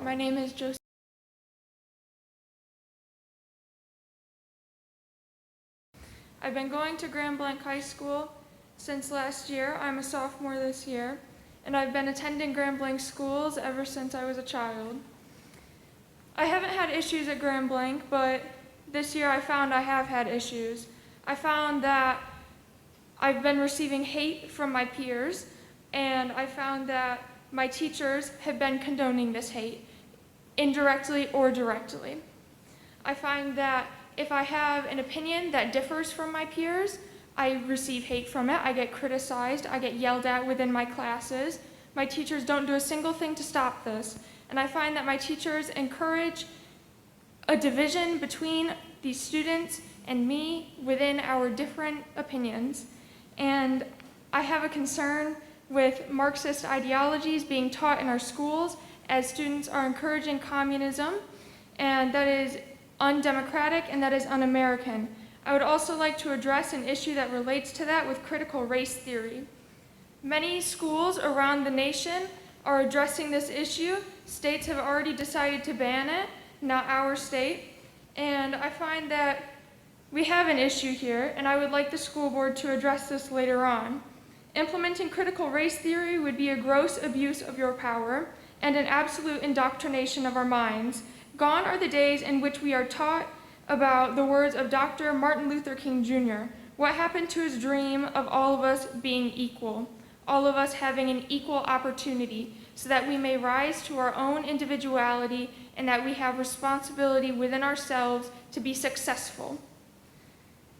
My name is Joseph. I've been going to Grand Blanc High School since last year. I'm a sophomore this year, and I've been attending Grand Blanc schools ever since I was a child. I haven't had issues at Grand Blanc, but this year I found I have had issues. I found that I've been receiving hate from my peers, and I found that my teachers have been condoning this hate, indirectly or directly. I find that if I have an opinion that differs from my peers, I receive hate from it. I get criticized, I get yelled at within my classes. My teachers don't do a single thing to stop this. And I find that my teachers encourage a division between these students and me within our different opinions. And I have a concern with Marxist ideologies being taught in our schools as students are encouraging communism, and that is undemocratic and that is un-American. I would also like to address an issue that relates to that with critical race theory. Many schools around the nation are addressing this issue. States have already decided to ban it, not our state. And I find that we have an issue here, and I would like the school board to address this later on. Implementing critical race theory would be a gross abuse of your power and an absolute indoctrination of our minds. Gone are the days in which we are taught about the words of Dr. Martin Luther King Jr. What happened to his dream of all of us being equal, all of us having an equal opportunity, so that we may rise to our own individuality and that we have responsibility within ourselves to be successful.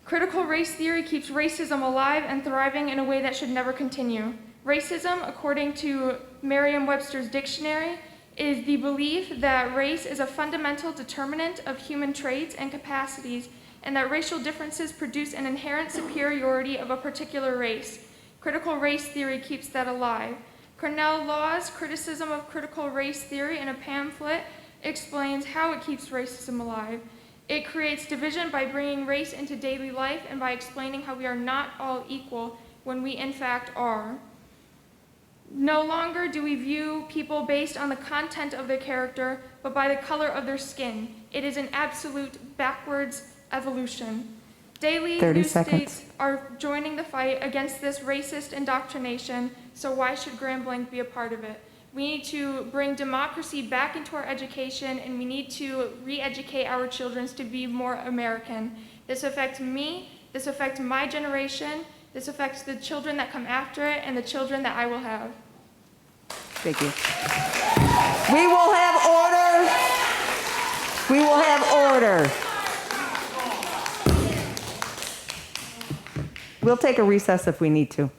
Critical race theory keeps racism alive and thriving in a way that should never continue. Racism, according to Merriam-Webster's dictionary, is the belief that race is a fundamental determinant of human traits and capacities, and that racial differences produce an inherent superiority of a particular race. Critical race theory keeps that alive. Cornell Law's criticism of critical race theory in a pamphlet explains how it keeps racism alive. It creates division by bringing race into daily life and by explaining how we are not all equal when we in fact are. No longer do we view people based on the content of their character, but by the color of their skin. It is an absolute backwards evolution. Daily, new states are joining the fight against this racist indoctrination, so why should Grand Blanc be a part of it? We need to bring democracy back into our education, and we need to re-educate our children to be more American. This affects me, this affects my generation, this affects the children that come after it, and the children that I will have. Thank you. We will have order. We will have order. We'll take a recess if we need to.